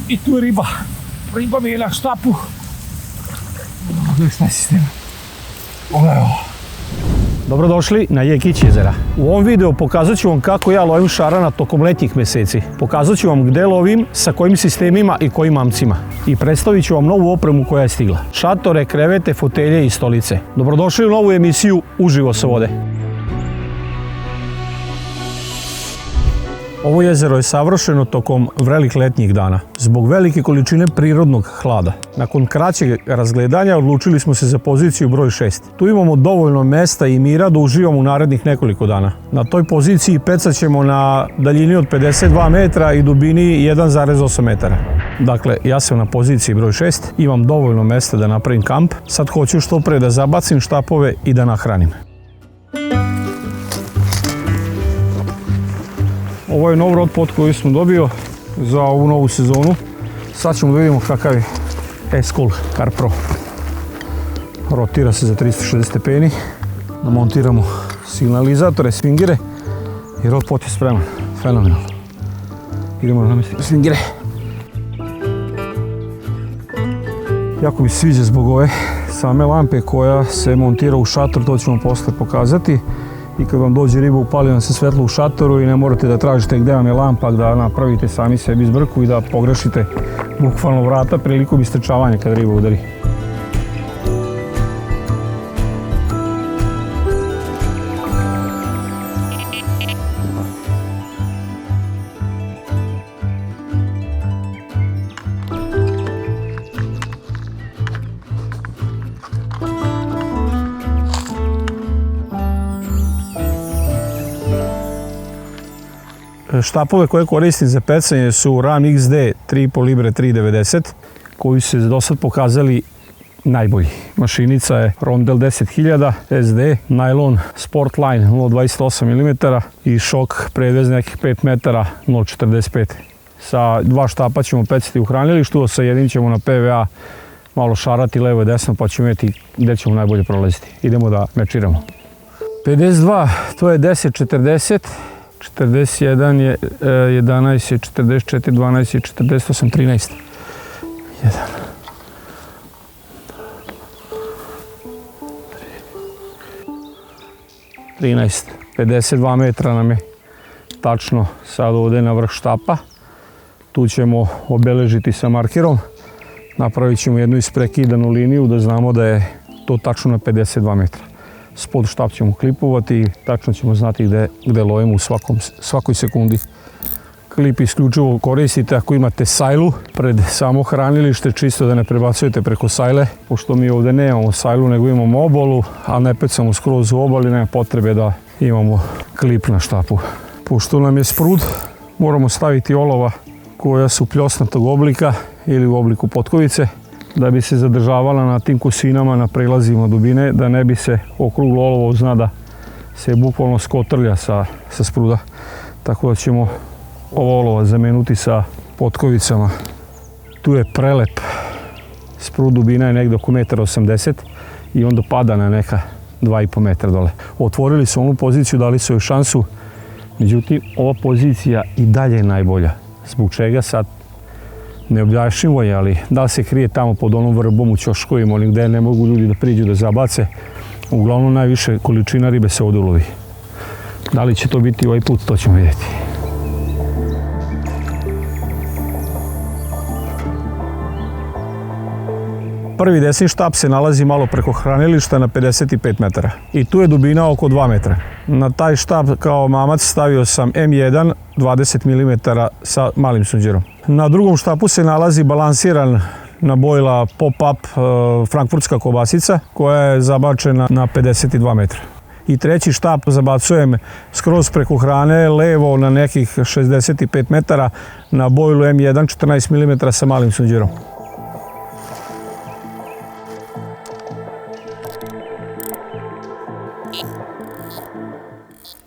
I tu je riba. Riba mi je na štapu. Gledaj šta je sistem. Pogledaj ovo. Dobrodošli na Jekić jezera. U ovom videu pokazat ću vam kako ja lovim šarana tokom letnjih meseci. Pokazat ću vam gde lovim, sa kojim sistemima i kojim mamcima. I predstavit ću vam novu opremu koja je stigla. Šatore, krevete, fotelje i stolice. Dobrodošli u novu emisiju Uživo sa vode. Ovo jezero je savršeno tokom vrelih letnjih dana, zbog velike količine prirodnog hlada. Nakon kraćeg razgledanja odlučili smo se za poziciju broj 6. Tu imamo dovoljno mesta i mira da uživamo u narednih nekoliko dana. Na toj poziciji pecat ćemo na daljini od 52 metra i dubini 1,8 metara. Dakle, ja sam na poziciji broj 6, imam dovoljno mesta da napravim kamp. Sad hoću što pre da zabacim štapove i da nahranim. Ovo je nov rod pot koji smo dobio za ovu novu sezonu. Sad ćemo da vidimo kakav je S-Cool Carp Pro. Rotira se za 360 stepeni. Da montiramo signalizatore, svingire i rod pot je spreman. Fenomenalno. Idemo da namestimo svingire. Jako mi se sviđa zbog ove same lampe koja se montira u šator, to ću vam posle pokazati. I kad vam dođe riba, upali vam se svetlo u šatoru i ne morate da tražite gde vam je lampa, da napravite sami sebi zbrku i da pogrešite bukvalno vrata prilikom istrčavanja kad riba udari. Štapove koje koristim za pecanje su Ram XD 3,5 libre 3,90 koji su se do sad pokazali najbolji. Mašinica je Rondel 10.000 SD, najlon Sportline 0,28 mm i šok predvez nekih 5 metara 0,45. Sa dva štapa ćemo pecati u hranilištu, a sa jednim ćemo na PVA malo šarati levo i desno pa ćemo vidjeti gde ćemo najbolje prolaziti. Idemo da mečiramo. 52, to je 10.40. 41 je 11 je 44, 12 je 48, 13. 1. 13. 52 metra nam je tačno sad ovdje na vrh štapa. Tu ćemo obeležiti sa markerom. Napravit ćemo jednu isprekidanu liniju da znamo da je to tačno na 52 metra. Spod štap ćemo klipovati i tačno ćemo znati gde lovimo u svakoj sekundi. Klip isključivo koristite ako imate sajlu pred samo hranilište, čisto da ne prebacujete preko sajle, pošto mi ovdje nemamo sajlu nego imamo obalu, a ne pecamo skroz u obali, nema potrebe da imamo klip na štapu. Pošto nam je sprud, moramo staviti olova koja su pljosnatog oblika ili u obliku potkovice, da bi se zadržavala na tim kosinama, na prelazima dubine, da ne bi se okruglo olovo zna da se bukvalno skotrlja sa spruda. Tako da ćemo ovo olova zamenuti sa potkovicama. Tu je prelep sprud, dubina je negdje oko 1,80 m i onda pada na neka 2,5 metra dole. Otvorili su onu poziciju, dali su joj šansu, međutim ova pozicija i dalje je najbolja. Zbog čega sad ne objašnjivo je, ali da li se krije tamo pod onom vrbom u ćoškovima, oni gde ne mogu ljudi da priđu da zabace, uglavnom najviše količina ribe se ovdje ulovi. Da li će to biti ovaj put, to ćemo vidjeti. Prvi desni štap se nalazi malo preko hranilišta na 55 metara i tu je dubina oko 2 metra. Na taj štap kao mamac stavio sam M1 20 mm sa malim sunđerom. Na drugom štapu se nalazi balansiran nabojila pop-up frankfurtska kobasica koja je zabačena na 52 metra. I treći štap zabacujem skroz preko hrane, levo na nekih 65 metara na bojlu M1 14 mm sa malim sunđerom.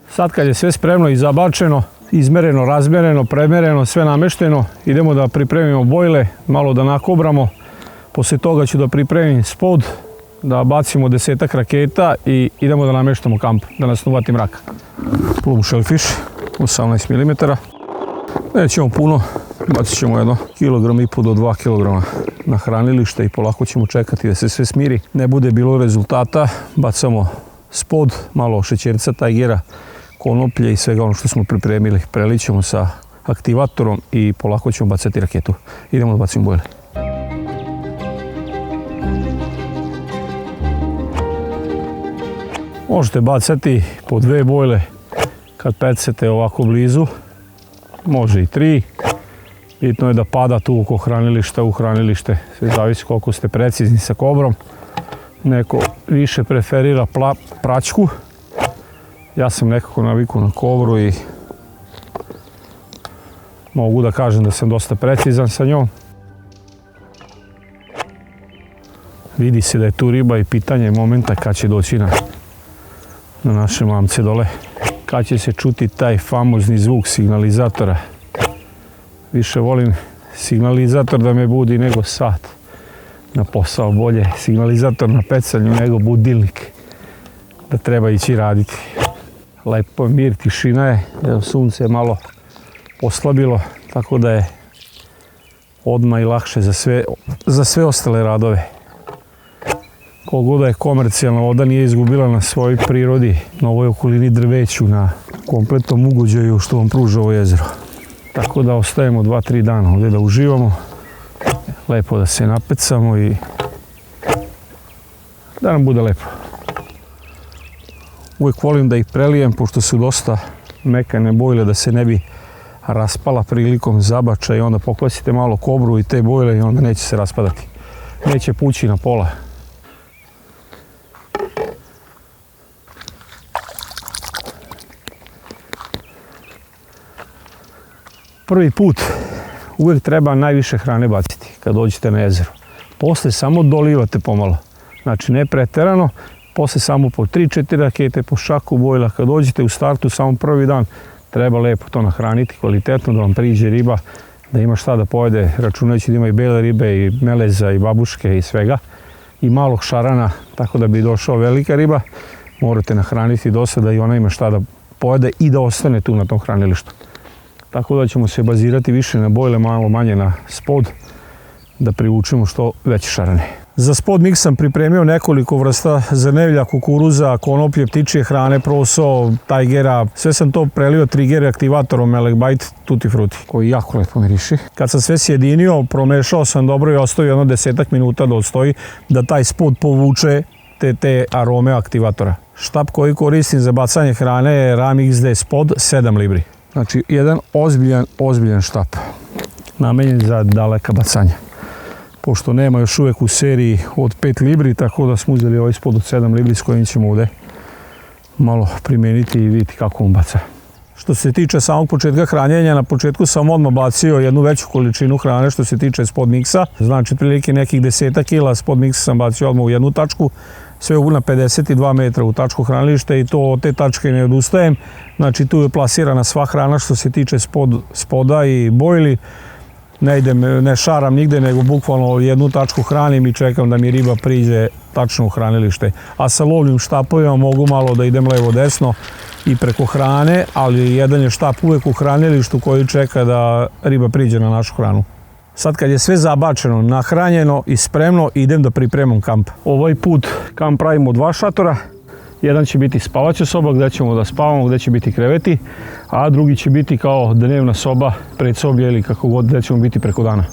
Sad kad je sve spremno i zabačeno, izmereno, razmereno, premereno, sve namešteno, idemo da pripremimo bojle, malo da nakobramo. Poslije toga ću da pripremim spod, da bacimo 10-ak raketa i idemo da nameštamo kamp, da nas ne uvati mrak. Plum shellfish, 18 mm. Nećemo puno, Bacit ćemo jedno 1,5 kg do 2 kg na hranilište i polako ćemo čekati da se sve smiri. Ne bude bilo rezultata, bacamo spod, malo šećerca, tajgera, konoplje i svega ono što smo pripremili. Prelićemo sa aktivatorom i polako ćemo bacati raketu. Idemo da bacimo bojle. Možete bacati po 2 bojle kad pecete ovako blizu, može i 3. Bitno je da pada tu oko hranilišta u hranilište, sve zavisi koliko ste precizni sa kobrom. Neko više preferira praćku, ja sam nekako navikao na kobru i mogu da kažem da sam dosta precizan sa njom. Vidi se da je tu riba i pitanje momenta kad će doći na naše mamce dole. Kad će se čuti taj famozni zvuk signalizatora. Više volim signalizator da me budi nego sat na posao. Bolje signalizator na pecanju nego budilnik da treba ići raditi. Lepo mir, tišina je. Evo, sunce je malo oslabilo, tako da je odmah i lakše za sve ostale radove. Koliko da je komercijalna voda nije izgubila na svojoj prirodi, na ovoj okolini drveću, na kompletnom ugođaju što vam pruža ovo jezero. Tako da ostajemo 2-3 dana ovdje da uživamo, lepo da se napecamo i da nam bude lepo. Uvijek volim da ih prelijem, pošto su dosta mekane bojle, da se ne bi raspala prilikom zabačaja i onda pokvasite malo kobru i te bojle i onda neće se raspadati. Neće pući na pola. Prvi put uvijek treba najviše hrane baciti kad dođete na jezero. Posle samo dolivate pomalo. Znači ne preterano, posle samo po 3-4 rakete, po šaku bojla. Kad dođete u startu, samo prvi dan, treba lepo to nahraniti, kvalitetno, da vam priđe riba, da ima šta da pojede, računajući da ima i bele ribe, i meleza, i babuške, i svega. I malog šarana, tako da bi došao velika riba, morate nahraniti dosta da i ona ima šta da pojede i da ostane tu na tom hranilištu. Tako da ćemo se bazirati više na bojle, malo manje na spod, da privučemo što veće šarane. Za spod mix sam pripremio nekoliko vrsta zrnevlja, kukuruza, konoplje, ptičje hrane, proso, tajgera. Sve sam to prelio trigger aktivatorom Melekbite Tutti Frutti, koji jako lepo miriši. Kad sam sve sjedinio, promešao sam dobro i ostavio jedno 10 minuta da odstoji, da taj spod povuče te arome aktivatora. Štap koji koristim za bacanje hrane je Ram XD spod 7 libri. Znači, jedan ozbiljan štap, namenjen za daleka bacanja. Pošto nema još uvijek u seriji od 5 libri, tako da smo uzeli ovaj spod od 7 libri s kojim ćemo ovdje malo primijeniti i vidjeti kako on baca. Što se tiče samog početka hranjenja, na početku sam odmah bacio jednu veću količinu hrane što se tiče spod miksa. Znači, prilike nekih 10 kila spod miksa sam bacio odmah u jednu tačku, sve na 52 metra u tačku hranilišta i to od te tačke ne odustajem. Znači, tu je plasirana sva hrana što se tiče spoda i bojli. Ne šaram nigde, nego bukvalno jednu tačku hranim i čekam da mi riba priđe tačno u hranilište. A sa lovnim štapovima mogu malo da idem levo desno i preko hrane, ali jedan je štap uvijek u hranilištu koji čeka da riba priđe na našu hranu. Sad kad je sve zabačeno, nahranjeno i spremno, idem da pripremam kamp. Ovaj put kamp pravimo 2 šatora. Jedan će biti spavaća soba gdje ćemo da spavamo, gdje će biti kreveti, a drugi će biti kao dnevna soba, predsoblje ili kako god, gdje ćemo biti preko dana.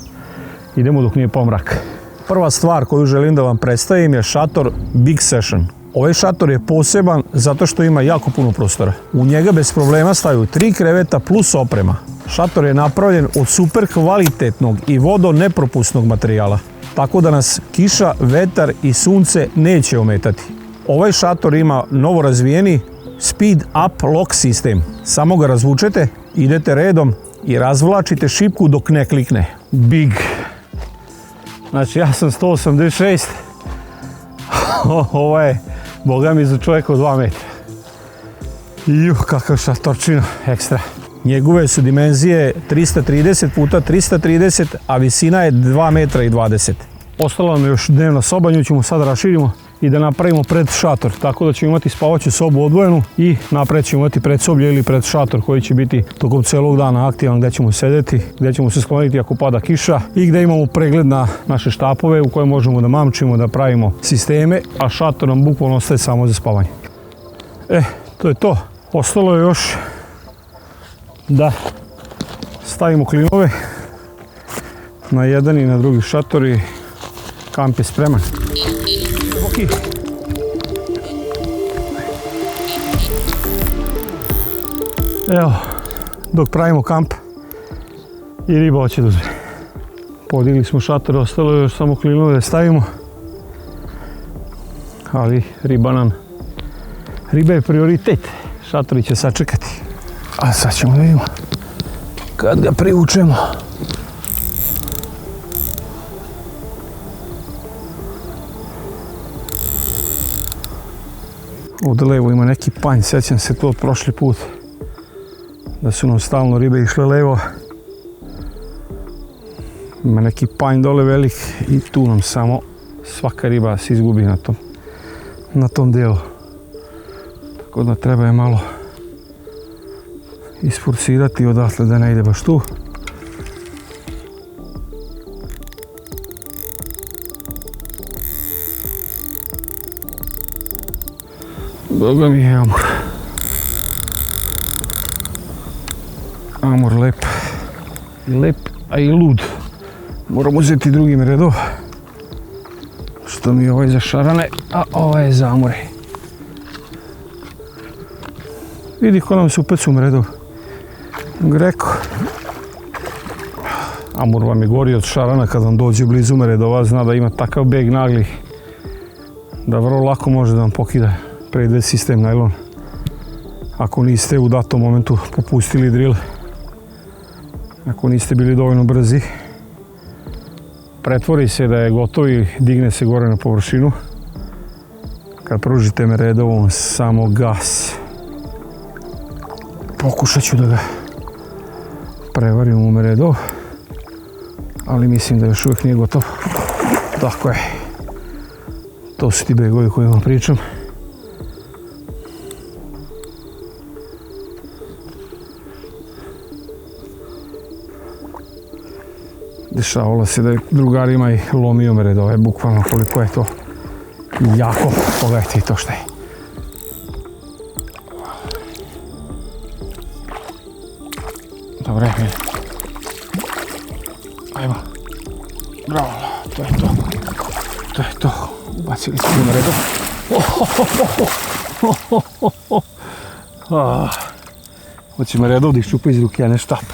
Idemo dok nije pomrak. Prva stvar koju želim da vam predstavim je šator Big Session. Ovaj šator je poseban zato što ima jako puno prostora. U njega bez problema staju 3 kreveta plus oprema. Šator je napravljen od super kvalitetnog i vodonepropusnog materijala, tako da nas kiša, vetar i sunce neće ometati. Ovaj šator ima novo razvijeni Speed Up Lock sistem. Samo ga razvučete, idete redom i razvlačite šipku dok ne klikne. Big. Znači, ja sam 186. Ovo je, boga mi, za čovjeka od 2 metra. Kakav šatorčina, ekstra. Njegove su dimenzije 330 x 330, a visina je 2 metra i 20. Ostala nam je još dnevna soba, nju ćemo sad raširimo i da napravimo pred šator, tako da ćemo imati spavaću sobu odvojenu i napred ćemo imati predsoblje ili pred šator koji će biti tokom celog dana aktivan, gdje ćemo sedeti, gdje ćemo se skloniti ako pada kiša i gdje imamo pregled na naše štapove u koje možemo da mamčimo, da pravimo sisteme, a šator nam bukvalno ostaje samo za spavanje. To je to. Ostalo je još da stavimo klinove na jedan i na drugi šator i kamp je spreman. Evo, dok pravimo kamp i riba hoće da uzme. Podigli smo šator, ostalo je još samo klinove da stavimo. Ali riba je prioritet. Šatori će sačekati. A sad ćemo da vidimo kad ga privučemo. Ovdje levo ima neki panj, sjećam se to od prošli put. Da su nam stalno ribe išle levo. Ima neki panj dole velik i tu nam samo svaka riba se izgubi na tom dijelu. Tako da treba je malo isforsirati odatle da ne ide baš tu. Boga mi je amur. Amur lep. Lep, a i lud. Moram uzeti drugim redom. Što mi je ovaj za šarane, a ovaj je za amure. Vidi ko nam se upet su redov. Greko. Amur vam je gori od šarana kad vam dođe blizu redova, zna da ima takav beg nagli da vrlo lako može da vam pokida predved sistem najlon. Ako niste u datom momentu popustili drill, ako niste bili dovoljno brzi, pretvori se da je gotov i digne se gore na površinu. Kad pružite me redovom, samo gas. Pokušat ću da ga prevarim u meredov, ali mislim da još uvijek nije gotov. Tako je. To su ti begovi koji vam pričam. Dešavalo se da je drugarima i lomio meredove, bukvalno koliko je to jako. Pogledajte i to što je. Dobre, vidi. Ajmo. Bravo, to je to. To je to. Ubacili smo na redu. Hoćemo redov da iščupa iz ruke, a ne štap.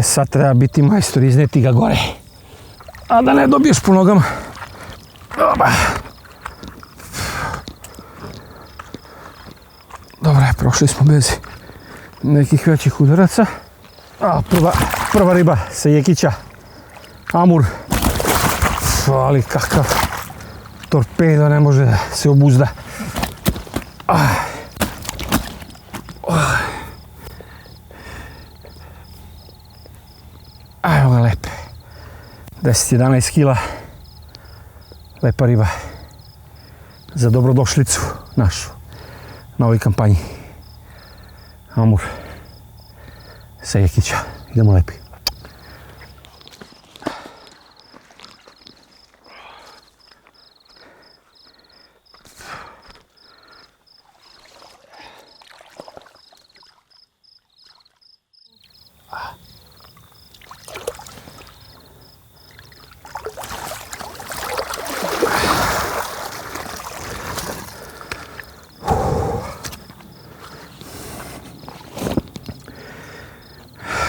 Sad treba biti majstor, izneti ga gore. A da ne dobiješ po nogama. Dobre, prošli smo bez nekih većih udaraca. Prva riba sa Jekića. Amur. Ali kakav torpedo, ne može da se obuzda. Evo ga lepe. 10-11 kila. Lepa riba. Za dobrodošlicu našu na ovoj kampanji. Amur sa Jekića. Idemo lepi.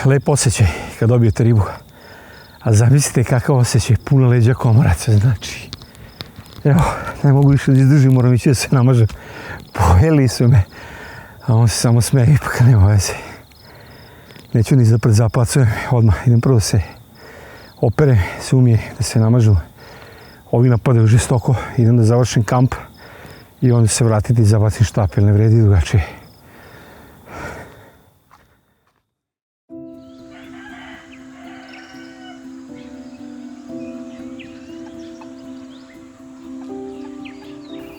Lep osjećaj kad dobijete ribu. A zamislite kakav osjećaj, puno leđa komoraca, znači. Evo, ne mogu više da izdržim, moram ići da se namažem. Pojeli su me, a on se samo smeje, ipak nema veze. Neću ni zapred zapacujem, odmah idem prvo da se operem, se umije, da se namažem. Ovi napadaju žestoko, idem da završim kamp i onda se vratiti i zabacim štap, jer ne vredi drugačije.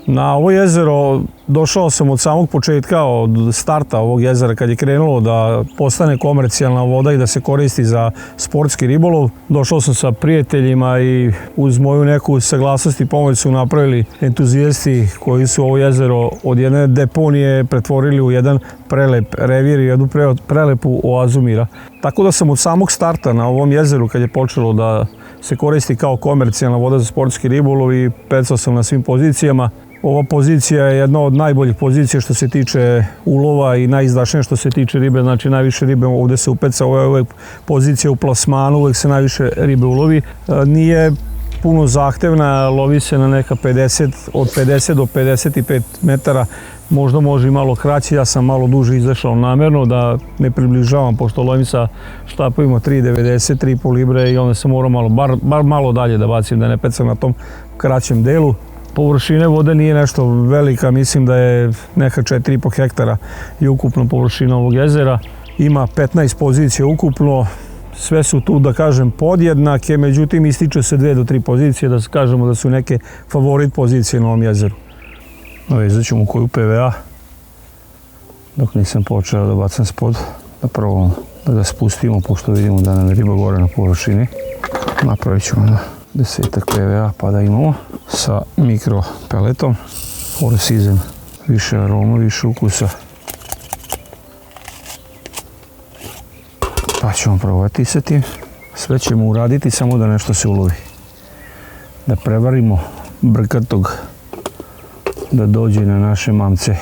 Na ovo jezero došao sam od samog početka, od starta ovog jezera kad je krenulo da postane komercijalna voda i da se koristi za sportski ribolov. Došao sam sa prijateljima i uz moju neku saglasnost i pomoć su napravili entuzijasti koji su ovo jezero od jedne deponije pretvorili u jedan prelep revir i jednu prelepu oazu mira. Tako da sam od samog starta na ovom jezeru kad je počelo da se koristi kao komercijalna voda za sportski ribolov i pecao sam na svim pozicijama. Ova pozicija je jedna od najboljih pozicija što se tiče ulova i najizdašnija što se tiče ribe, znači najviše ribe ovdje se upeca, ovo je uvek pozicija u plasmanu, uvek se najviše ribe ulovi. Nije puno zahtevna, lovi se na neka od 50 do 55 metara, možda može i malo kraće, ja sam malo duže izašao namjerno da ne približavam, pošto lovim sa štapovima 3,90, 3,5 libre i onda se mora bar malo dalje da bacim, da ne pecam na tom kraćem delu. Površine vode nije nešto velika, mislim da je neka 4,5 hektara i ukupno površina ovog jezera. Ima 15 pozicija ukupno, sve su tu da kažem podjednake, međutim ističe se 2 do 3 pozicije da kažemo da su neke favorit pozicije na ovom jezeru. Navezat ću mu koju PVA dok nisam počeo da bacam spod, da probamo da ga spustimo pošto vidimo da nam je riba gore na površini. Napravit ćemo na 10-ak PVA pa da imamo sa mikro peletom. Four Season, više aroma, više ukusa. Pa ćemo probati sa tim. Sve ćemo uraditi samo da nešto se ulovi. Da prevarimo brkatog da dođe na naše mamce.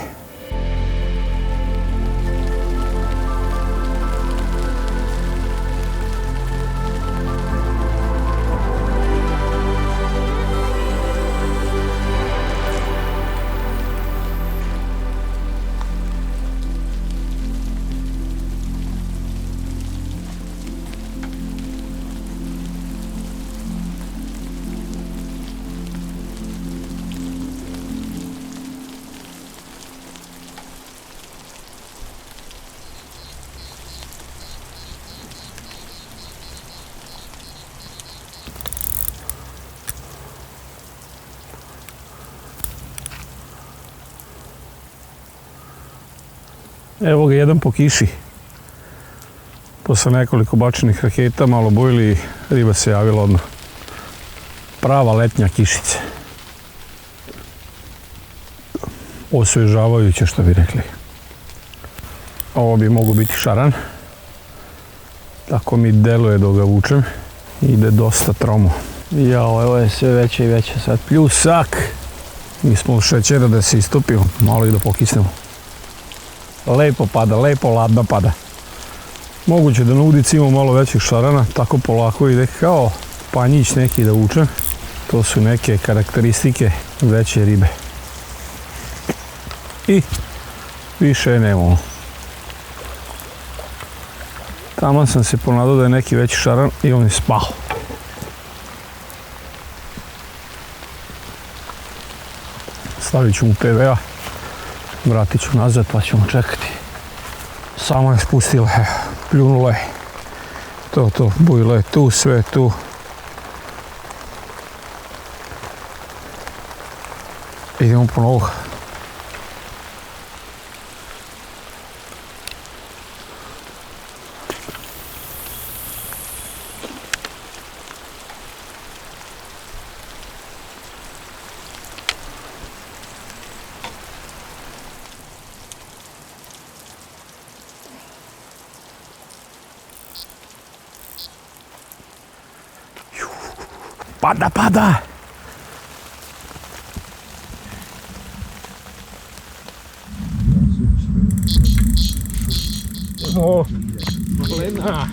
Evo ga jedan po kiši. Posle nekoliko bačenih raketa, malo bojili, riba se javila odmah. Prava letnja kišica. Osvežavajuće što bi rekli. Ovo bi mogao biti šaran. Tako mi deluje dok ga vučem. Ide dosta tromo. Jao, evo je sve veće i veće sad. Pljusak. Mi smo u šećera da se istopimo, malo i da pokisnemo. Lepo pada, lepo ladno pada. Moguće da na udici imamo malo većih šarana, tako polako ide kao panjić neki da vučem. To su neke karakteristike veće ribe. I više nemamo. Tamo sam se ponadao da je neki veći šaran i on je spao. Stavit ću mu PVA, vratit ću nazad pa ćemo čekati. Samo je spustila, pljunula je. To, bujila je tu, sve tu. Idemo po novog. Pada! O, malena!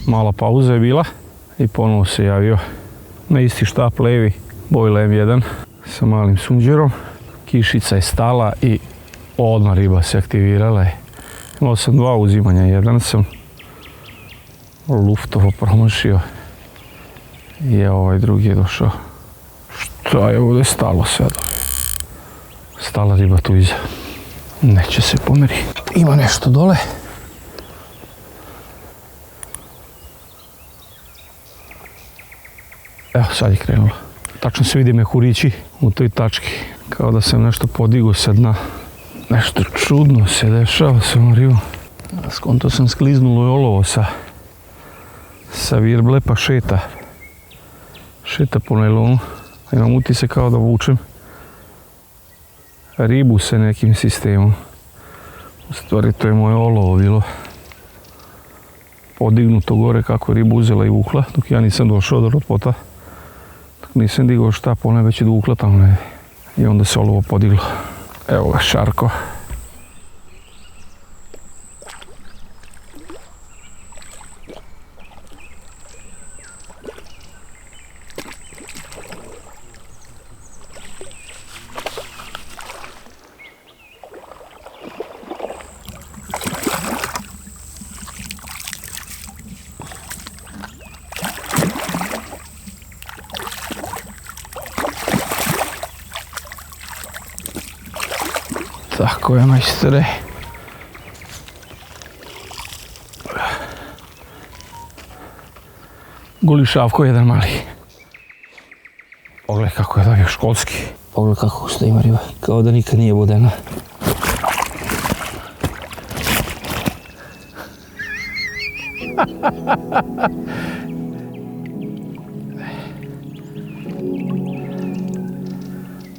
Mala pauza je bila i ponovo se javio na isti štap levi Boyle M1 sa malim sunđerom. Kišica je stala i odmah riba se aktivirala. Imao sam 2 uzimanja, jedan sam luftovo promašio i ovaj drugi je došao. Šta je ovdje stalo sad? Stala riba tu iza. Neće se pomeri. Ima nešto dole. Evo sad je krenula. tačno se vidi mehurići u toj tački. Kao da sam nešto podigao sa dna. Nešto čudno se dešava sa ovom ribom. Skonto sam skliznulo je olovo sa virble pa šeta. Šeta po najlonu. Imam utisak kao da vučem ribu sa nekim sistemom. U stvari to je moje olovo bilo podignuto gore kako ribu uzela i vukla, dok ja nisam došao do rotpota. Dok nisam digao štap, ona je već vukla tamo negdje. I onda se olovo podiglo. Evo ga šarko. Tako je, majstore. Guli šavko jedan mali. Pogledaj kako je davio školski. Pogledaj kako usta ima riba, kao da nikad nije vodena.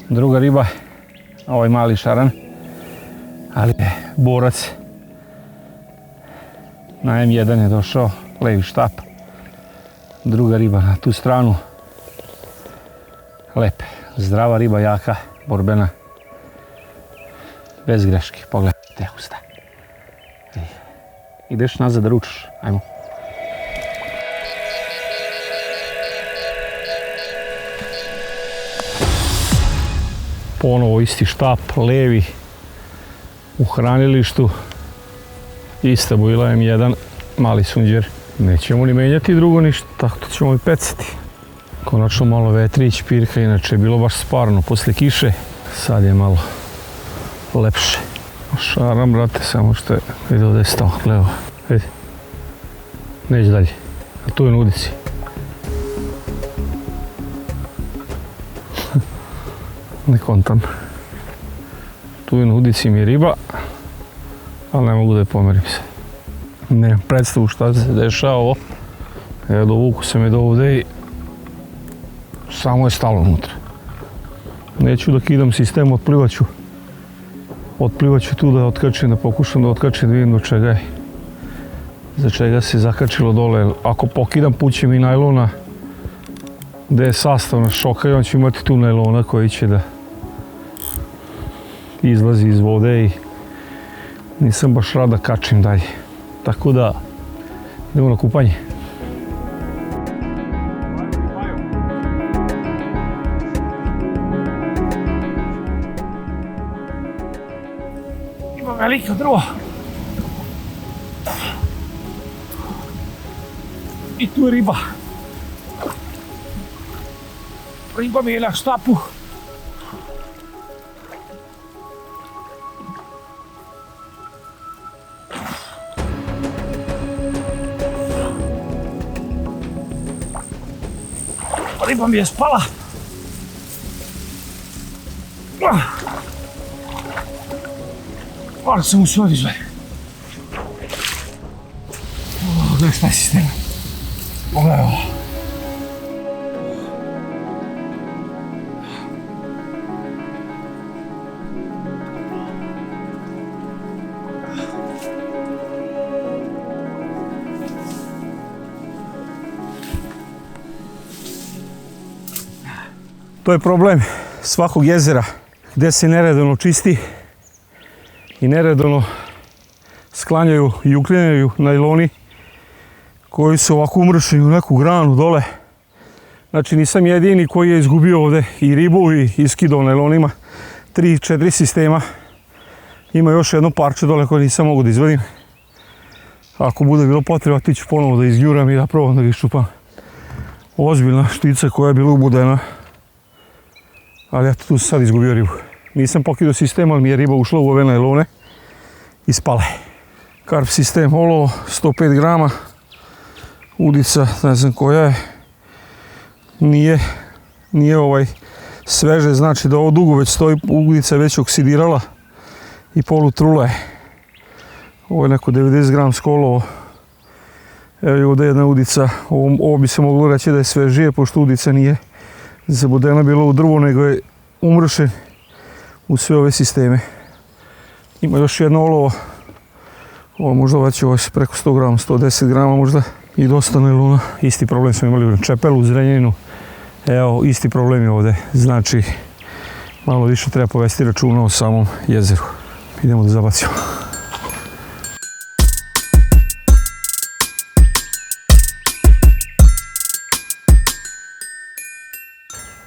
Druga riba, ovaj mali šaran, ali je borac. Na M1 je došao, levi štap. Druga riba na tu stranu. Lepe, zdrava riba, jaka, borbena. Bez greške, pogledaj te usta. Ideš nazad da ručaš, ajmo. Ponovo isti štap, levi, u hranilištu. Ista bojila M1, mali sunđer. Nećemo ni menjati drugo ništa, tako to ćemo i pecati. Konačno malo vetrić, pirka, inače je bilo baš sparno posle kiše. Sad je malo lepše. Šaram, brate, samo što je vidio da je stao. Evo, vidi. Neće dalje. A tu je na udici. Ne kontam. Tu je na udici mi je riba, ali ne mogu da je pomerim se. Nemam predstavu šta se dešava ovo. Evo, dovuku sam je do ovde i samo je stalo unutra. Neću da kidam sistem, otplivaću. Otplivaću tu da otkačim, da pokušam da otkačim, da vidim do čega je. Za čega se zakačilo dole. Ako pokidam, pućem i najlona gde je sastavna šoka i on će imati tu najlona koji će da izlazi iz vode i nisam baš rad da kačim dalje. Tako da, idemo na kupanje. Ima veliko drvo. I tu je riba. Riba mi je na štapu. Riba mi je spala. Moram se mu se odizve. Gledaj šta je sistem. Pogledaj ovo. To je problem svakog jezera gdje se neredovno čisti i neredovno sklanjaju i uklanjaju najloni koji su ovako umršeni u neku granu dole. Znači nisam jedini koji je izgubio ovdje i ribu i iskidao najlonima. 3-4 sistema. Ima još jedno parče dole koje nisam mogu da izvadim. Ako bude bilo potreba, ti ću ponovo da izgjuram i da probam da ga iščupam. Ozbiljna štica koja je bila ubudena. Ali eto, tu sam sad izgubio ribu. Nisam pokidao sistem, ali mi je riba ušla u ove najlone i spala je. Karp sistem, olovo, 105 grama. Udica, ne znam koja je. Nije nije sveže, znači da ovo dugo već stoji, udica je već oksidirala i polutrula je. Ovo je neko 90 gram skolovo. Evo ovdje jedna udica, ovo bi se moglo reći da je svežije, pošto udica nije zabodena bila u drvo, nego je umršen u sve ove sisteme. Ima još jedno olovo, ovo možda već preko 100 grama, 110 grama možda i dosta neluna. Isti problem smo imali u Čepelu, u Zrenjaninu. Evo, isti problem je ovdje, znači malo više treba povesti računa o samom jezeru. Idemo da zabacimo.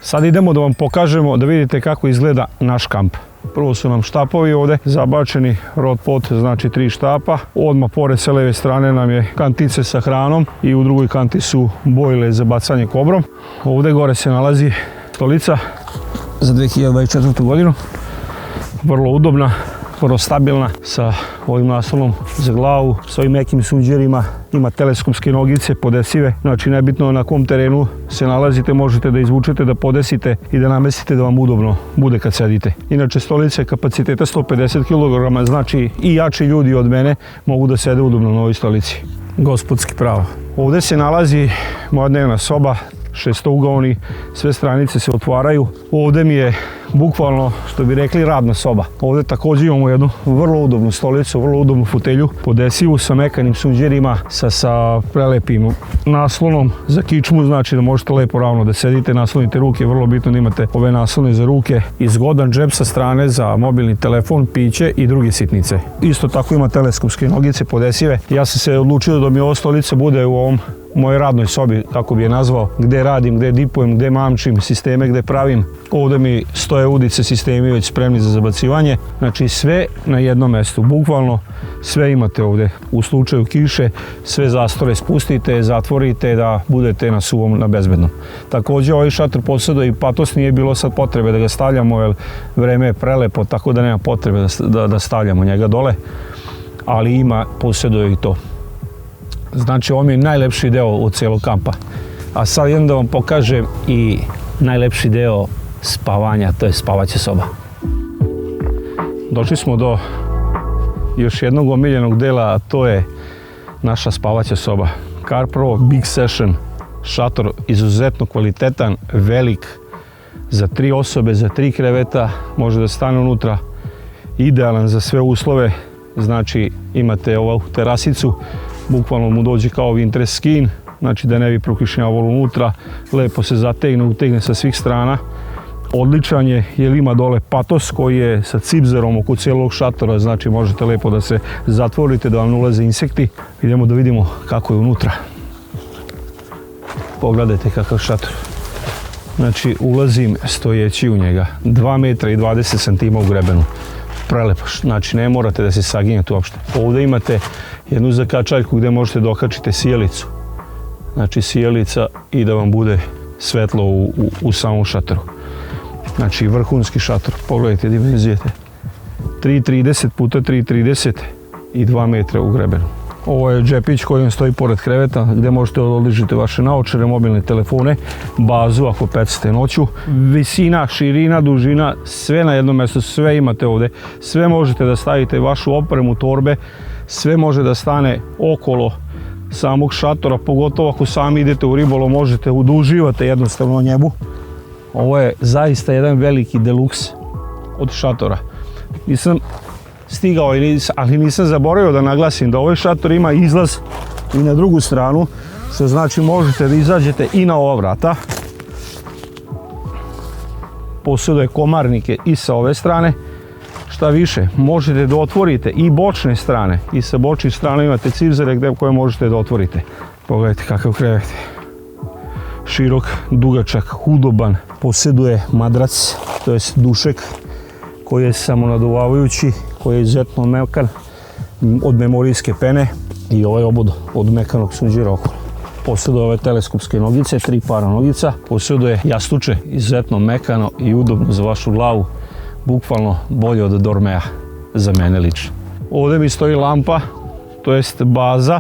Sad idemo da vam pokažemo, da vidite kako izgleda naš kamp. Prvo su nam štapovi ovdje zabačeni, rod pot, znači 3 štapa. Odmah pored sa leve strane nam je kantice sa hranom i u drugoj kanti su bojle za bacanje kobrom. Ovdje gore se nalazi stolica za 2024. godinu. Vrlo udobna, vrlo stabilna, sa ovim naslonom za glavu, s ovim nekim sunđerima. Ima teleskopske nogice podesive, znači nebitno na kom terenu se nalazite, možete da izvučete, da podesite i da namestite da vam udobno bude kad sedite. Inače, stolica je kapaciteta 150 kg, znači i jači ljudi od mene mogu da sede udobno na ovoj stolici. Gospodski pravo. Ovdje se nalazi moja dnevna soba, šestougaoni, sve stranice se otvaraju. Ovdje mi je bukvalno, što bi rekli, radna soba. Ovdje također imamo jednu vrlo udobnu stolicu, vrlo udobnu fotelju, podesivu sa mekanim sunđerima, sa prelepim naslonom za kičmu, znači da možete lepo ravno da sedite, naslonite ruke, vrlo bitno da imate ove naslone za ruke i zgodan džep sa strane za mobilni telefon, piće i druge sitnice. Isto tako ima teleskopske nogice podesive. Ja sam se odlučio da mi ova stolica bude u ovom mojoj radnoj sobi, kako bi je nazvao, gdje radim, gdje dipujem, gdje mamčim sisteme, gdje pravim. Ovdje mi stoje udice, sistemi već spremni za zabacivanje. Znači sve na jednom mjestu, bukvalno sve imate ovdje. U slučaju kiše sve zastore spustite, zatvorite da budete na suvom, na bezbednom. Također ovaj šator posjeduje i patos, nije bilo sad potrebe da ga stavljamo jer vreme je prelepo, tako da nema potrebe da stavljamo njega dole, ali ima, posjeduje i to. Znači ovo mi je najlepši deo od cijelog kampa. A sad idem da vam pokažem i najlepši deo spavanja, to je spavaća soba. Došli smo do još jednog omiljenog dela, a to je naša spavaća soba. CarPro Big Session šator, izuzetno kvalitetan, velik, za 3 osobe, za 3 kreveta, može da stane unutra, idealan za sve uslove. Znači imate ovu terasicu, bukvalno mu dođe kao winter skin, znači da ne bi prokišnjavalo unutra, lepo se zategne, utegne sa svih strana. Odličan je jer ima dole patos koji je sa cipzerom oko cijelog šatora, znači možete lepo da se zatvorite, da vam ne ulaze insekti. Idemo da vidimo kako je unutra. Pogledajte kakav šator. Znači ulazim stojeći u njega, 2 metra i 20 cm u grebenu. Prelepo, znači ne morate da se saginjate uopšte. Ovdje imate jednu zakačaljku gdje možete da okačite sjelicu. Znači sjelica i da vam bude svetlo u samom šatoru. Znači vrhunski šator, pogledajte dimenzije. 3,30 puta 3,30 i 2 metra u grebenu. Ovo je džepić koji stoji pored kreveta gdje možete odložiti vaše naočare, mobilne telefone, bazu ako pecate noću. Visina, širina, dužina, sve na jednom mjestu, sve imate ovdje. Sve možete da stavite vašu opremu, torbe, sve može da stane okolo samog šatora, pogotovo ako sami idete u ribolov, možete da uživate jednostavno na njemu. Ovo je zaista jedan veliki deluks od šatora. Nisam stigao, ali nisam zaboravio da naglasim da ovaj šator ima izlaz i na drugu stranu, što znači možete da izađete i na ova vrata. Posjeduje komarnike i sa ove strane. Šta više, možete da otvorite i bočne strane, i sa bočnih strana imate cipzere koje možete da otvorite. Pogledajte kakav krevet. Širok, dugačak, udoban, posjeduje madrac, to jest dušek koji je samonaduvavajući, koji je izuzetno mekan, od memorijske pene i ovaj obod od mekanog sunđera okolo. Posjeduje ove teleskopske nogice, 3 para nogica, posjeduje jastuče, izuzetno mekano i udobno za vašu glavu, bukvalno bolje od dormea za mene lično. Ovdje mi stoji lampa, to jest baza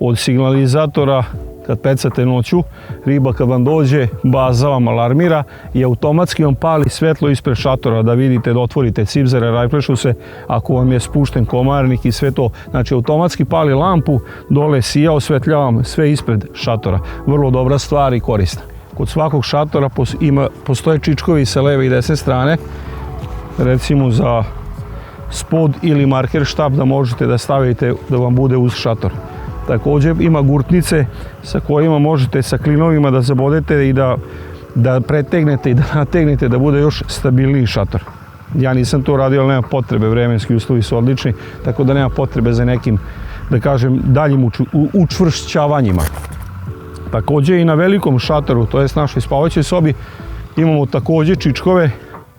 od signalizatora kad pecate noću, riba kad vam dođe, baza vam alarmira i automatski vam pali svetlo ispred šatora da vidite, da otvorite cipzere, rajflešu se, ako vam je spušten komarnik i sve to. Znači automatski pali lampu, dole sija, osvetljavam sve ispred šatora. Vrlo dobra stvar i korisna. Kod svakog šatora postoje čičkovi sa leve i desne strane, recimo za spod ili marker štap da možete da stavite da vam bude uz šator. Također ima gurtnice sa kojima možete sa klinovima da zabodete i da pretegnete i da nategnete da bude još stabilniji šator. Ja nisam to radio, ali nema potrebe, vremenski uslovi su odlični, tako da nema potrebe za nekim, da kažem, daljim učvršćavanjima. Također i na velikom šatoru, to jest našoj spavaćoj sobi, imamo također čičkove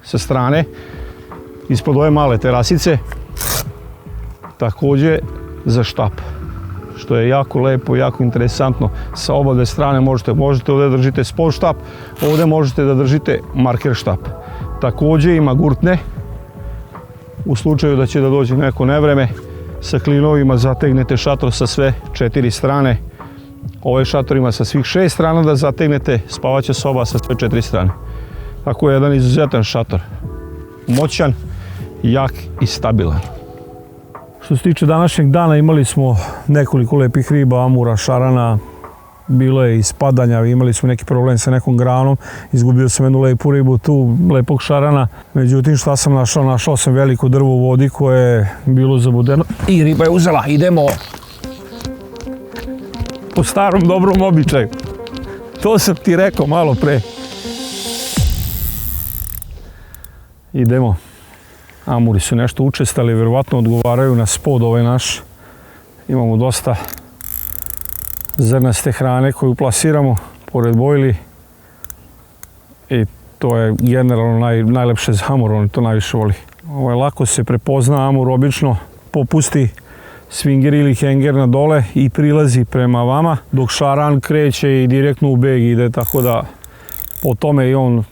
sa strane, ispod ove male terasice, također za štap, što je jako lepo, jako interesantno. Sa oba dve strane možete ovdje držite spod štap, ovdje možete da držite marker štap. Također ima gurtne, u slučaju da će da dođe neko nevreme, sa klinovima zategnete šator sa sve 4 strane. Ovaj šator ima sa svih 6 strana da zategnete, spavaća soba sa sve 4 strane. Tako je jedan izuzetan šator. Moćan, jak i stabilan. Što se tiče današnjeg dana, imali smo nekoliko lepih riba, amura, šarana, bilo je ispadanja, imali smo neki problem sa nekom granom, izgubio sam jednu lepu ribu tu, lepog šarana. Međutim, šta sam našao? Našao sam veliko drvo u vodi koje je bilo zabudeno i riba je uzela. Idemo po starom dobrom običaju. To sam ti rekao malo pre. Idemo. Amuri su nešto učestali, vjerovatno odgovaraju na spod ovaj naš. Imamo dosta zrnaste hrane koju plasiramo pored bojli. I to je generalno najlepše za amur, oni to najviše voli. Lako se prepozna amur, obično popusti swinger ili henger na dole i prilazi prema vama, dok šaran kreće i direktno u beg ide, tako da po tome i on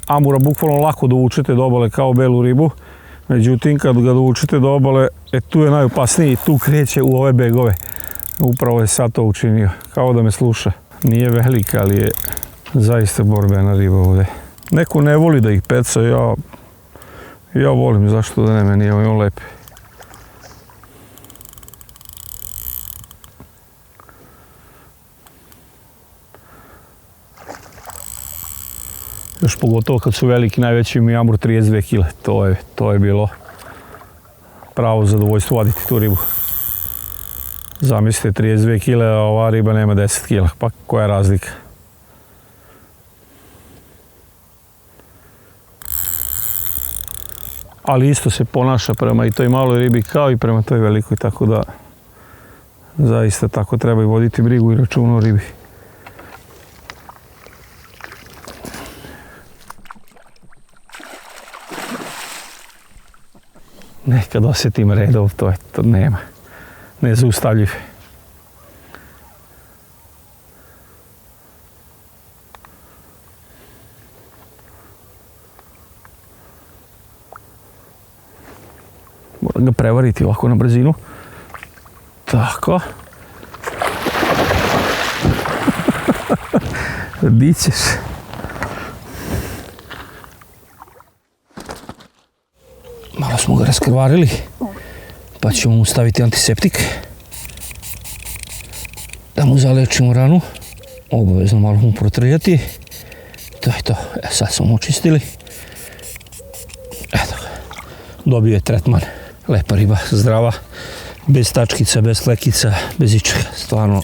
amura bukvalno lako dovučete do obale kao belu ribu. Međutim, kad ga dovučete do obale, tu je najopasniji, tu kreće u ove begove. Upravo je sad to učinio, kao da me sluša. Nije velika, ali je zaista borbena riba ovdje. Neko ne voli da ih peca, ja volim, zašto da ne, meni je on lepi. Još pogotovo kad su veliki, najveći mi amur 32 kg. To je bilo pravo zadovoljstvo vaditi tu ribu. Zamislite 32 kg, a ova riba nema 10 kg, pa koja je razlika? Ali isto se ponaša prema i toj maloj ribi kao i prema toj velikoj, tako da zaista tako treba i voditi brigu i računa o ribi. Nekad osjetim redov, to nema. Nezaustavljiv. Moram ga prevariti ovako na brzinu. Tako. Di ćeš? Malo smo ga raskrvarili, pa ćemo mu staviti antiseptik da mu zalečimo ranu. Obavezno malo mu protrljati. To je to. Sad smo mu očistili. Eto ga. Dobio je tretman. Lepa riba, zdrava, bez tačkica, bez klekica, bez ičega. Stvarno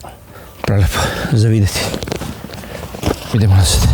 prelepo za vidjeti. Idemo nazad.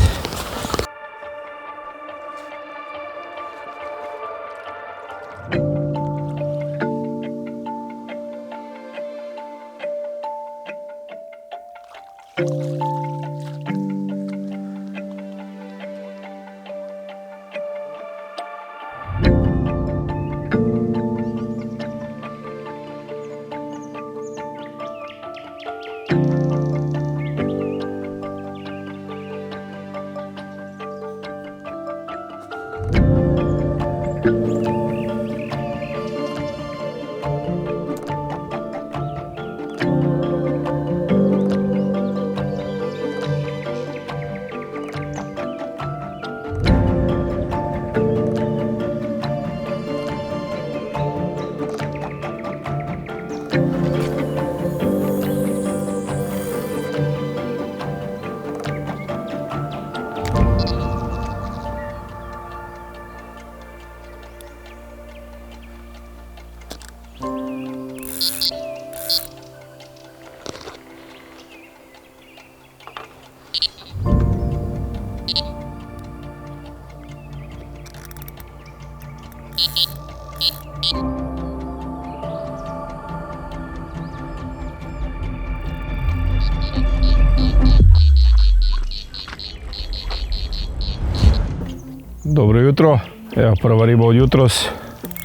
Dobro jutro, evo prva riba od jutros.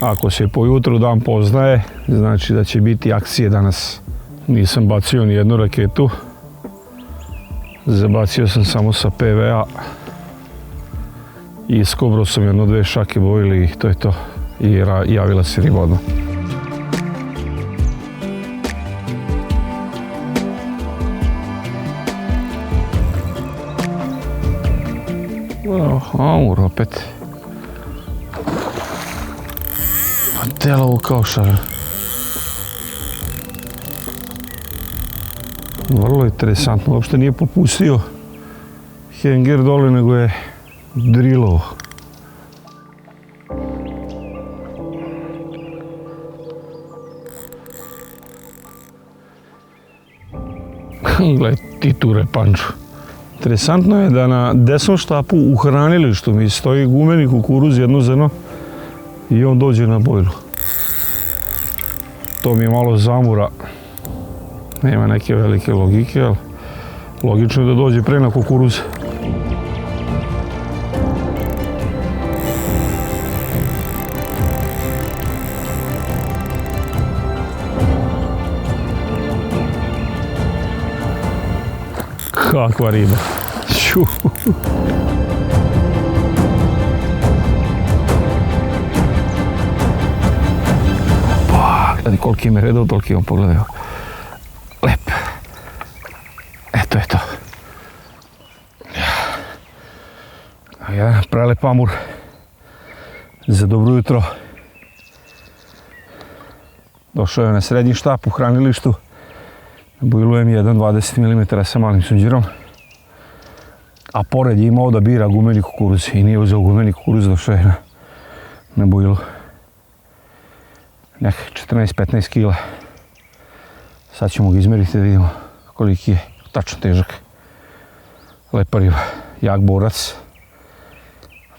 Ako se po jutru dan poznaje, znači da će biti akcije danas. Nisam bacio ni jednu raketu. Zabacio sam samo sa PVA. I iskobrao sam jedno 2 šake bojili i to je to. I javila se riba odmah. Amur opet. Telovo kao šar. Vrlo interesantno, uopšte nije popustio henger dole, nego je drilovo. Gledaj ti tu repanču. Interesantno je da na desnom štapu u hranilištu mi stoji gumeni kukuruz, jedno zrno, i on dođe na bojlu. To mi je malo zamura. Nema neke velike logike, ali logično je da dođe pre na kukuruz. Kakva riba. Gledaj koliki me redao, toliki on pogledaj. Lep. Eto je to. Jedan prelep amur za dobro jutro. Došao je na srednji štap u hranilištu. Bojlujem jedan 20 mm sa malim sunđerom. A pored je imao da bira gumeni kukuruz i nije uzeo gumeni kukuruz, došao je na bojlu. Nekak 14-15 kila. Sad ćemo ga izmeriti da vidimo koliki je tačno težak. Lepa riba, jak borac.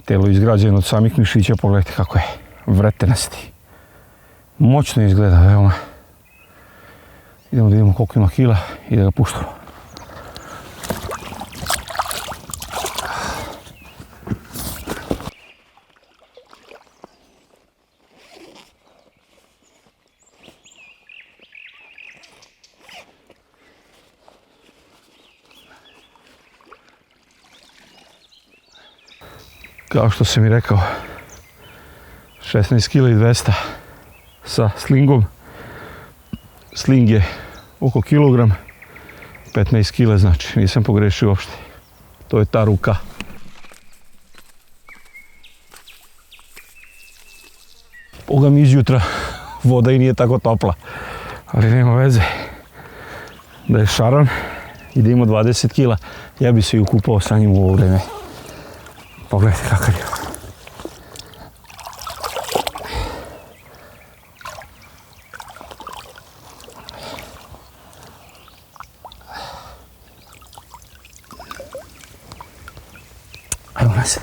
Telo izgrađeno od samih mišića, pogledajte kako je vretenasti. Moćno izgleda, veoma. Idemo da vidimo koliko ima kila i da ga puštamo. Kao što sam i rekao, 16 kg i 200 sa slingom. Sling je oko kilogram, 15 kg znači, nisam pogrešio uopšte. To je ta ruka. Boga mi izjutra voda i nije tako topla, ali nema veze. Da je šaran i da ima 20 kg, ja bi se i ukupao sa njim u ovo vreme. Pogledajte kakav je. Evo nas.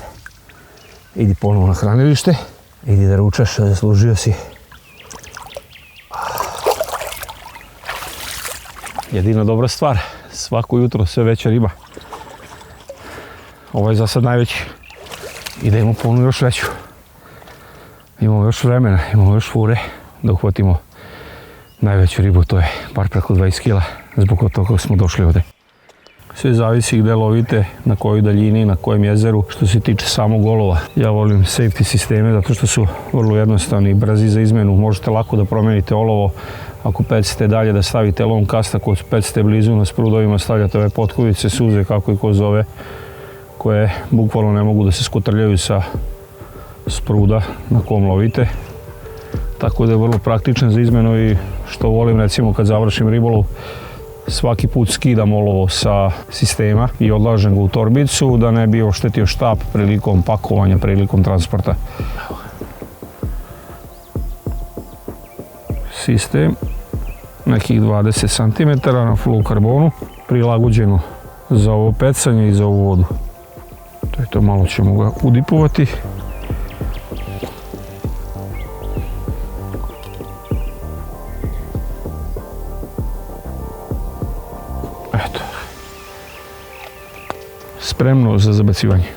Idi ponovo na hranilište. Idi da ručaš, zaslužio si. Jedina dobra stvar, svako jutro sve veća riba. Ovo je za sad najveći. I da imamo ponudu još veću. Imamo još vremena, imamo još fure da uhvatimo najveću ribu, to je bar preko 20 kg, zbog toga kako smo došli ovde. Sve zavisi gde lovite, na kojoj daljini, na kojem jezeru. Što se tiče samog olova, ja volim safety sisteme zato što su vrlo jednostavni i brzi za izmenu. Možete lako da promenite olovo. Ako pecite dalje da stavite lom kasta, ako pecite blizu na sprudovima stavljate ove potkovice, suze, kako i ko zove, koje bukvalno ne mogu da se skotrljaju sa spruda na kom lovite. Tako da je vrlo praktičan za izmenu i što volim recimo kad završim ribolov, svaki put skidam olovo sa sistema i odlažem ga u torbicu da ne bi oštetio štap prilikom pakovanja, prilikom transporta. Sistem nekih 20 cm na fluokarbonu, prilagođeno za ovo pecanje i za ovu vodu. To je to, malo ćemo ga udipovati. Eto. Spremno za zabacivanje.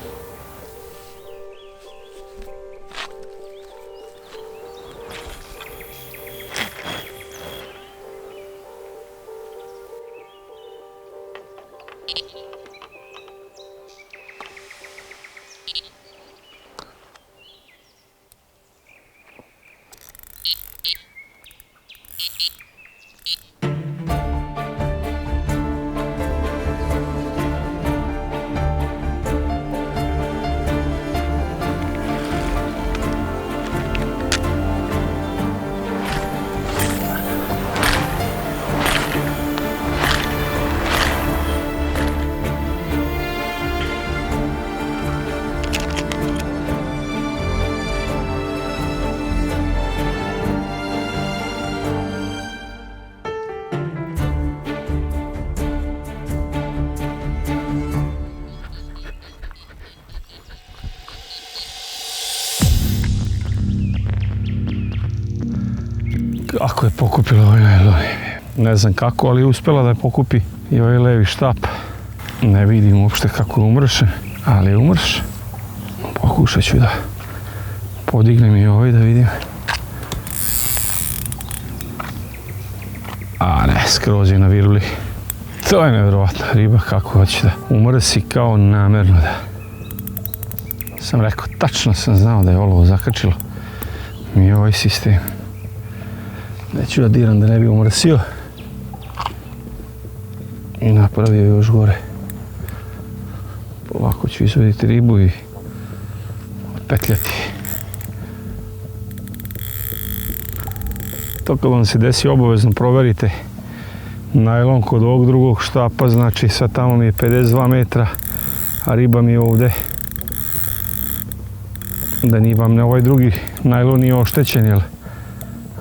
Kako je pokupila ovaj najlon? Ne znam kako, ali je uspjela da je pokupi i ovaj levi štap. Ne vidim uopšte kako je umršen, ali je umršen. Pokušat ću da podignem i ovaj da vidim. A ne, skroz je na viruli. To je nevjerovatna riba kako hoće da umrsi kao namerno da. Sam rekao, tačno sam znao da je olovo zakačilo mi ovaj sistem. Neću da diram da ne bi umrsio i napravio još gore. Ovako ću izvaditi ribu i otpetljati. To kad vam se desi, obavezno proverite najlon kod ovog drugog štapa, znači sad tamo mi je 52 metra, a riba mi je ovde. Da ni vam ne ovaj drugi najlon nije oštećen, jer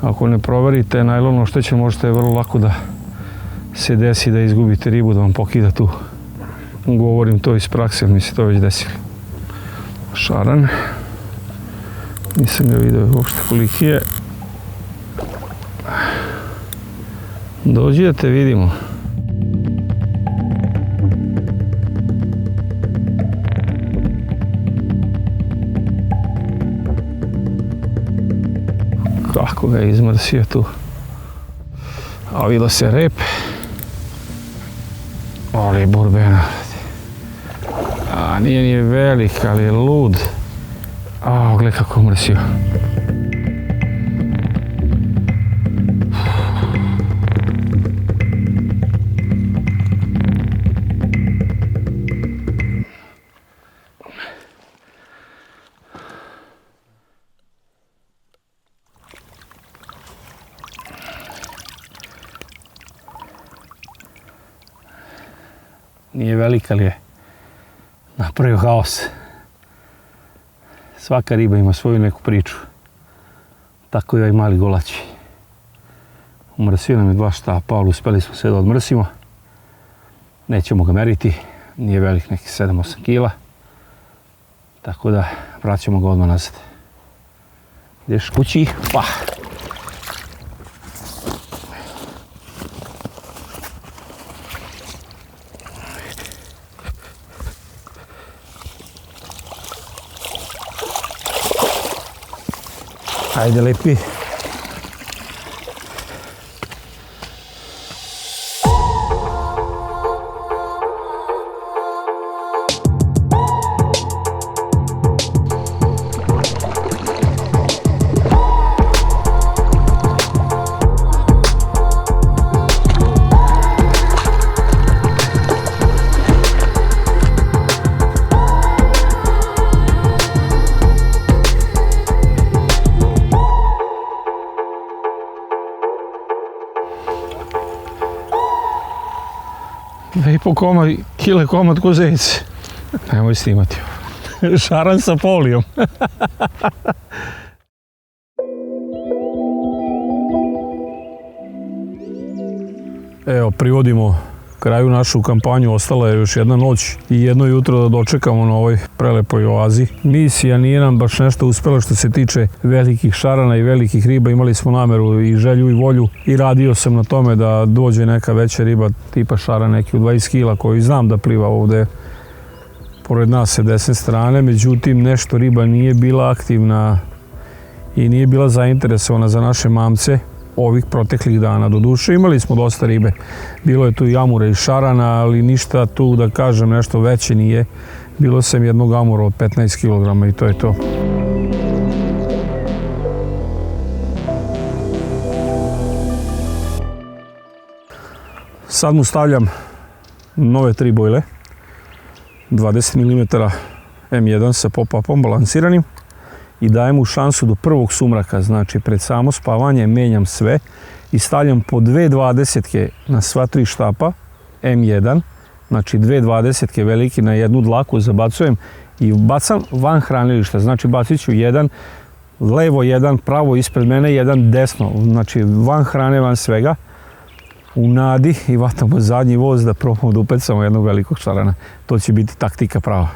ako ne proverite najlon oštećen, možete vrlo lako da se desi da izgubite ribu, da vam pokida tu. Govorim to iz prakse, mi se to već desilo. Šaran. Nisam ga vidio uopšte koliki je. Dođi da te vidimo. Kako ga je izmrsio tu. A vidio se rep. Ali je burbena. A nije ni velik, ali je lud. A gledaj kako je mrsio. Nije velik, ali je napravio haos. Svaka riba ima svoju neku priču. Tako i ovaj mali golać. Umrsio nam je 2 štapa, ali uspeli smo sve da odmrsimo. Nećemo ga meriti, nije velik, neki 7-8 kila. Tako da vraćamo ga odmah nazad. Ideš kući, pa! Ajde, lepi. I po kile komad ko zec. Nemoj snimati ovo. Šaran sa folijom. Evo, privodimo kraju našu kampanju. Ostala je još jedna noć i jedno jutro da dočekamo na ovoj prelepoj oazi. Misija nije nam baš nešto uspela što se tiče velikih šarana i velikih riba. Imali smo nameru i želju i volju i radio sam na tome da dođe neka veća riba tipa šaran neki u 20 kila koji znam da pliva ovde pored nas sa desne strane. Međutim, nešto riba nije bila aktivna i nije bila zainteresovana za naše mamce. ovih proteklih dana. Doduše imali smo dosta ribe, bilo je tu i amura i šarana, ali ništa tu da kažem nešto veće nije. Bilo sam jednog amura od 15 kg i to je to. Sad mu stavljam nove 3 bojle, 20 mm M1 sa pop-upom balansiranim i dajem mu šansu do prvog sumraka, znači pred samo spavanje menjam sve i stavljam po 2 20-ke na sva 3 štapa M1, znači 2 20-ke veliki na jednu dlaku zabacujem i bacam van hranilišta, znači bacit ću jedan levo, jedan pravo ispred mene, jedan desno, znači van hrane, van svega, u nadi i vatamo zadnji voz da probamo da upecamo jednog velikog šarana. To će biti taktika prava.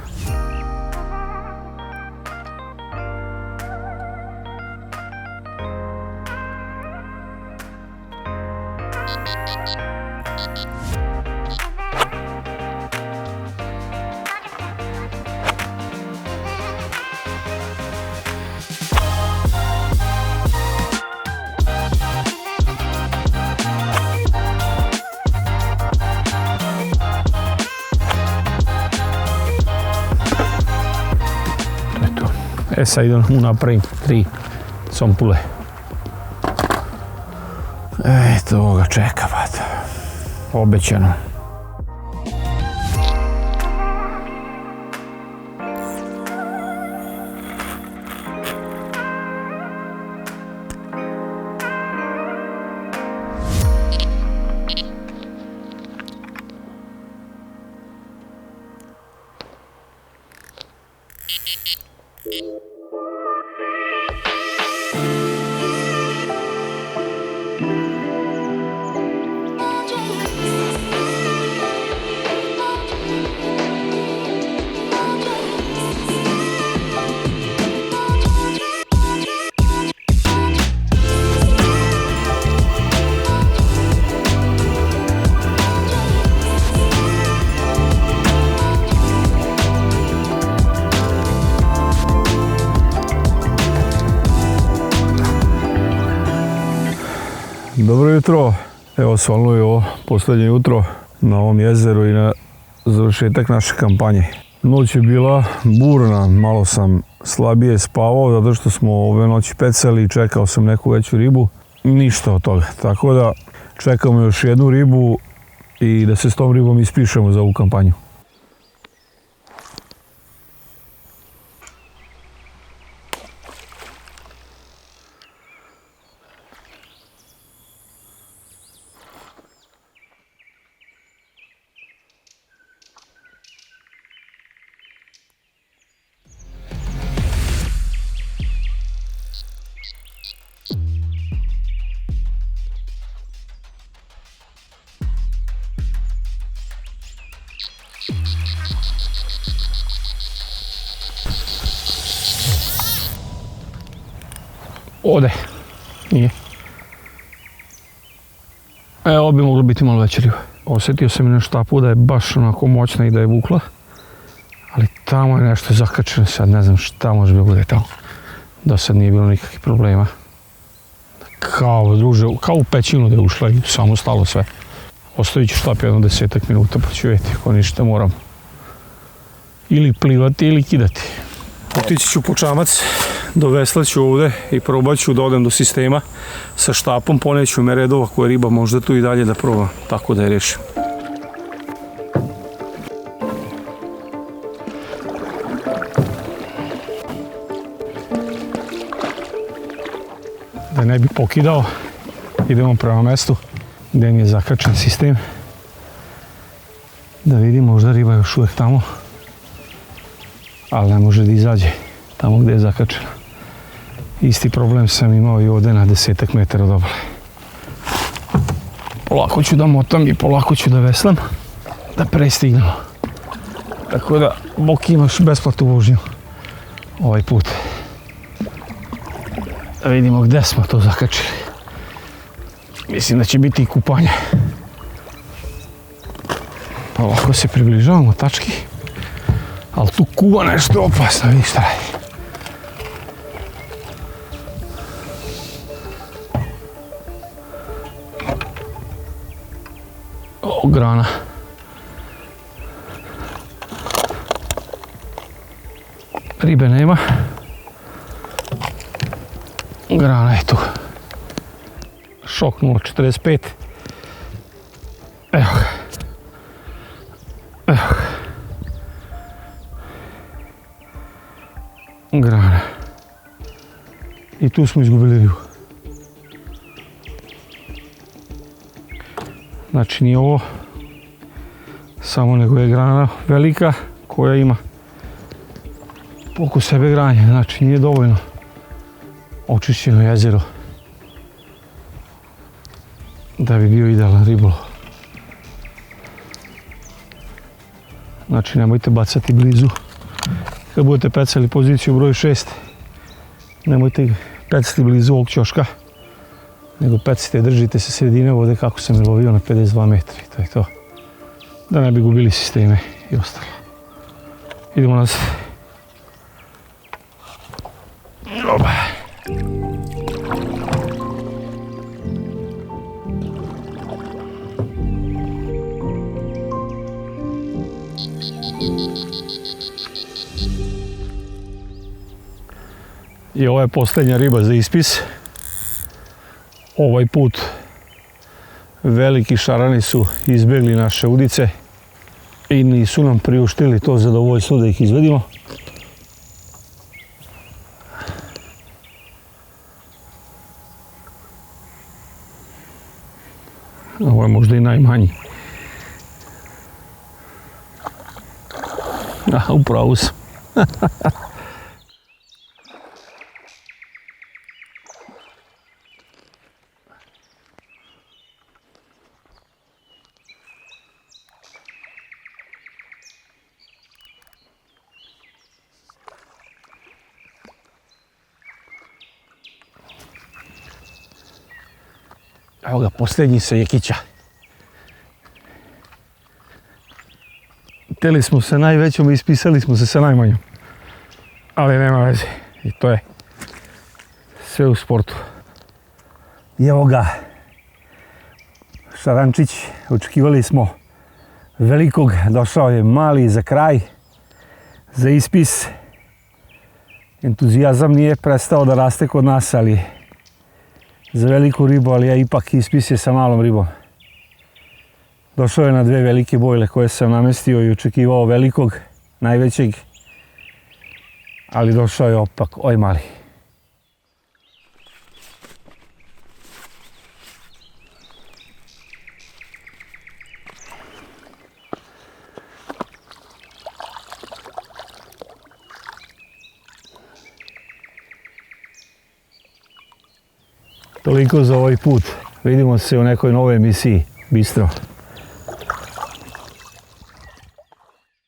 E sad idem mu napravim 3 sompule. Eto ovoga čeka, bata. Obećano. Dobro jutro, evo svalno je ovo posljednje jutro na ovom jezeru i na završetak naše kampanje. Noć je bila burna, malo sam slabije spavao zato što smo ove noći pecali i čekao sam neku veću ribu. Ništa od toga, tako da čekamo još jednu ribu i da se s tom ribom ispišemo za ovu kampanju. Ode, nije. Ovo bi moglo biti malo veća riba. Osjetio sam i na štapu da je baš onako moćna i da je vukla. Ali tamo je nešto zakačeno, sad ne znam šta može bilo da je tamo. Do sad nije bilo nikakvih problema. Kao, druže, kao u pećinu da je ušla i samo stalo sve. Ostavit ću štap jedno 10 minuta pa ću vidjeti ako ništa moram ili plivati ili kidati. Otići ću po čamac, doveslat ću ovdje i probat ću da odem do sistema sa štapom, poneću me redova koja riba možda tu i dalje da probam, tako da je rešim. Da ne bi pokidao, idemo prema mestu gdje mi je zakačen sistem. Da vidim, možda riba još uvijek tamo, ali ne može da izađe tamo gdje je zakačena. Isti problem sam imao i ovdje na 10 metara od obale. Polako ću da motam i polako ću da veslam, da prestignemo. Tako da, Bok, imaš besplatnu vožnju ovaj put. Da vidimo gdje smo to zakačili. Mislim da će biti i kupanje. Polako se približavamo tački. Ali tu kuva nešto opasno, vidi šta radi. grana. Ribe nema. Grana je tu. Šok 0,45. Evo ga. Evo ga. Grana. I tu smo izgubili ribu. Znači nije ovo samo nego je grana velika koja ima oko sebe granje, znači nije dovoljno očišćeno jezero da bi bio idealan ribolov. Znači nemojte bacati blizu. Kad budete pecali poziciju broj 6, nemojte pecati blizu ovog ćoška, nego pecite, držite se sredine vode kako sam je lovio na 52 metra i to je to. Da ne bi gubili sisteme i ostalo. Idemo nazad. Oba. I ovo je posljednja riba za ispis. Ovaj put veliki šarani su izbjegli naše udice i nisu nam priuštili to zadovoljstvo da ih izvedimo. Ovo je možda i najmanji. Upravo sam. Evo ga, posljednji se jekića. Htjeli smo sa najvećom i ispisali smo se sa najmanjom. Ali nema veze. I to je sve u sportu. I evo ga. Šarančić. Očekivali smo velikog. Došao je mali za kraj. Za ispis. Entuzijazam nije prestao da raste kod nas, ali za veliku ribu, ali ja ipak ispis je sa malom ribom. Došao je na dve velike bojle koje sam namestio i očekivao velikog, najvećeg, ali došao je opak ovaj mali. Toliko za ovaj put. Vidimo se u nekoj novoj emisiji. Bistro.